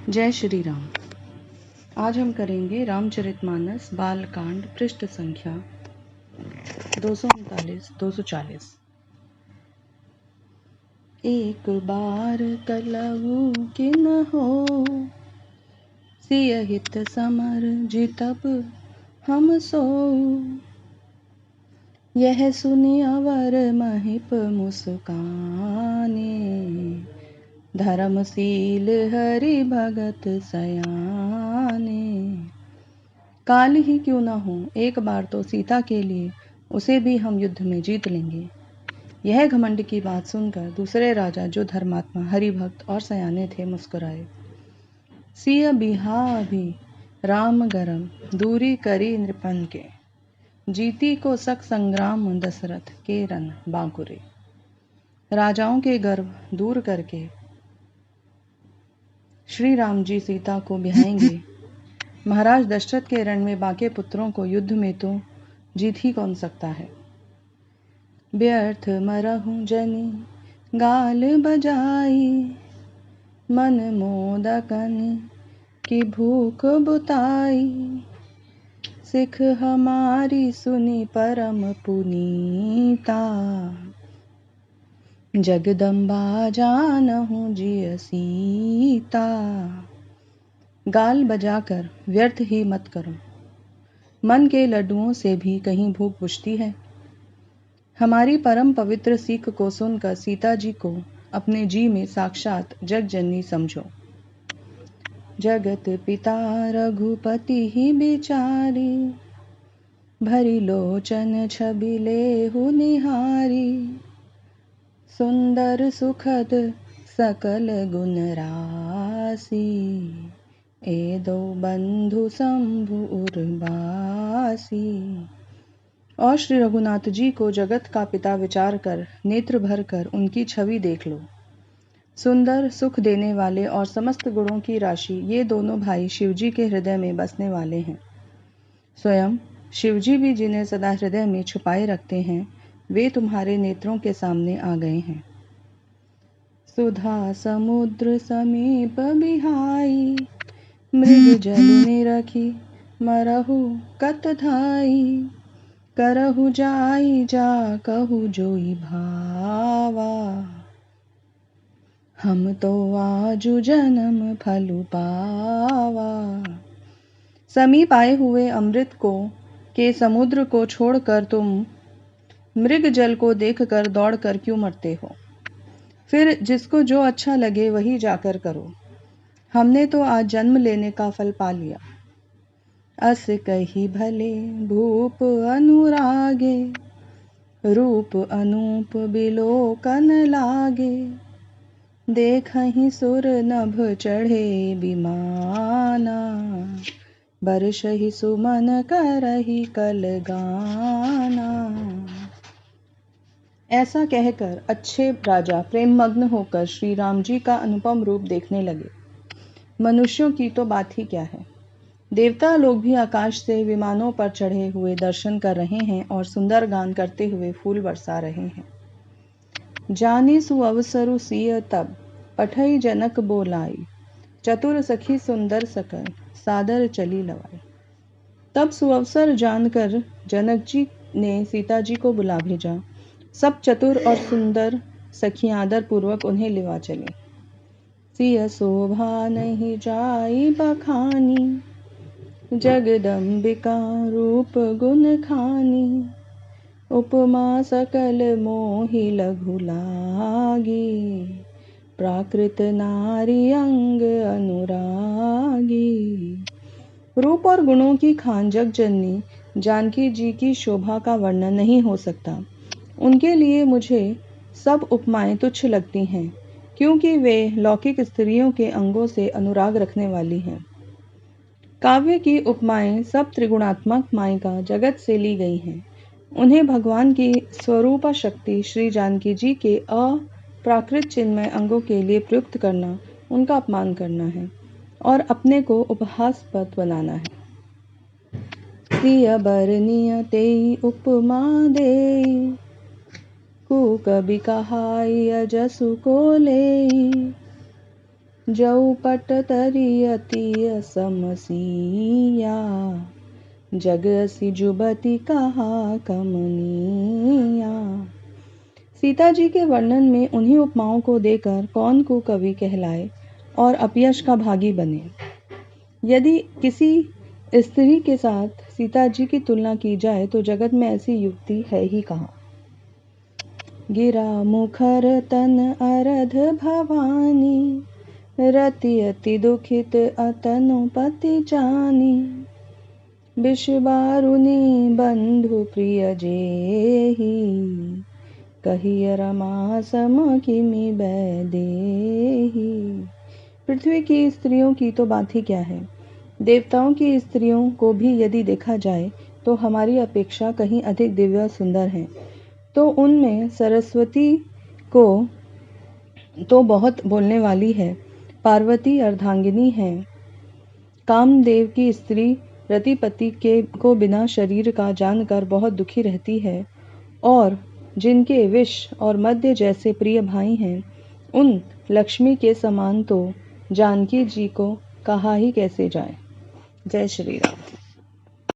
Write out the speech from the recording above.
जय श्री राम। आज हम करेंगे रामचरितमानस बालकांड पृष्ठ संख्या 239-240। एक बार कलहु कि न हो, सिय हित समर जितब हम सो। यह सुनि अवर महिप मुस्काने, धर्मशील हरि भगत सयाने। काल ही क्यों न हो, एक बार तो सीता के लिए उसे भी हम युद्ध में जीत लेंगे। यह घमंड की बात सुनकर दूसरे राजा जो धर्मात्मा हरिभक्त और सयाने थे मुस्कुराए। सिय बिहा भी राम गरम, दूरी करी नृपन के। जीती को सक संग्राम दशरथ के रन बांकुरे। राजाओं के गर्व दूर करके श्री राम जी सीता को बिहाएंगे। महाराज दशरथ के रण में बाके पुत्रों को युद्ध में तो जीत ही कौन सकता है। व्यर्थ मरहु जनि गाल बजाई, मन मोदकन की भूख बुताई। सिख हमारी सुनी परम पुनीता, जगदम्बा जानहु जिय सीता। गाल बजाकर व्यर्थ ही मत करो, मन के लड्डुओं से भी कहीं भूख बुझती है। हमारी परम पवित्र सीख को सुनकर सीता जी को अपने जी में साक्षात जगजननी समझो। जगत पिता रघुपति ही बिचारी, भरी लोचन छबि लेहु निहारी। सुंदर सुखद सकल गुण राशि, ए दो बंधु शंभु उर्वासी। और श्री रघुनाथ जी को जगत का पिता विचार कर नेत्र भर कर उनकी छवि देख लो। सुंदर सुख देने वाले और समस्त गुणों की राशि ये दोनों भाई शिवजी के हृदय में बसने वाले हैं। स्वयं शिवजी भी जिन्हें सदा हृदय में छुपाए रखते हैं, वे तुम्हारे नेत्रों के सामने आ गए हैं। सुधा समुद्र समीप बिहाई, मृग जल निरखी मरहु कत धाई। करहु जाई जा कहु जोई भावा, हम तो आजु जन्म फलु पावा। समीप आए हुए अमृत को के समुद्र को छोड़कर तुम मृग जल को देखकर दौड़कर क्यों मरते हो। फिर जिसको जो अच्छा लगे वही जाकर करो। हमने तो आज जन्म लेने का फल पा लिया। अस कही भले भूप अनुरागे, रूप अनूप बिलोकन लागे। देखहि सुर नभ चढ़े विमाना, बरसहि सुमन करहि कल गाना। ऐसा कहकर अच्छे राजा प्रेममग्न होकर श्री राम जी का अनुपम रूप देखने लगे। मनुष्यों की तो बात ही क्या है, देवता लोग भी आकाश से विमानों पर चढ़े हुए दर्शन कर रहे हैं और सुंदर गान करते हुए फूल बरसा रहे हैं। जाने सुअवसरु सिय तब, पठई जनक बोलाई। चतुर सखी सुंदर सकल, सादर चली लवाई। तब सुअवसर जानकर जनक जी ने सीता जी को बुला भेजा। सब चतुर और सुंदर सखियां आदर पूर्वक उन्हें लिवा चली। सिय शोभा नहीं जाई बखानी, जगदम्बिका रूप गुण खानी। उपमा सकल मोहि लघु लागी, प्राकृत नारी अंग अनुरागी। रूप और गुणों की खान जगजननी जानकी जी की शोभा का वर्णन नहीं हो सकता। उनके लिए मुझे सब उपमाएं तुच्छ लगती हैं, क्योंकि वे लौकिक स्त्रियों के अंगों से अनुराग रखने वाली हैं। काव्य की उपमाएं सब त्रिगुणात्मक मायिका जगत से ली गई हैं। उन्हें भगवान की स्वरूपा शक्ति श्री जानकी जी के अप्राकृत चिन्मय अंगों के लिए प्रयुक्त करना उनका अपमान करना है और अपने को उपहासास्पद बनाना है। सिय बरनिय तेई उपमा देई, कु कबि कहाई अजसु को लेई। जऊ पट तरी अति समसिया, जग असी जुबती कहा कमनिया। सीता जी के वर्णन में उन्हीं उपमाओं को देकर कौन को कवि कहलाए और अपयश का भागी बने। यदि किसी स्त्री के साथ सीता जी की तुलना की जाए तो जगत में ऐसी युक्ति है ही कहाँ। गिरा मुखर तन अरध भवानी, रति अति दुखित अतनु पति जानी। विष बारुनी बंधु प्रिय जेहि, कहिय रमा सम किमि बैदेहि। पृथ्वी की स्त्रियों की तो बात ही क्या है, देवताओं की स्त्रियों को भी यदि देखा जाए तो हमारी अपेक्षा कहीं अधिक दिव्य और सुंदर हैं। तो उनमें सरस्वती को तो बहुत बोलने वाली है, पार्वती अर्धांगिनी है। कामदेव की स्त्री रतिपति के को बिना शरीर का जानकर बहुत दुखी रहती है, और जिनके विष और मध्य जैसे प्रिय भाई हैं, उन लक्ष्मी के समान तो जानकी जी को कहा ही कैसे जाए। जय श्री राम।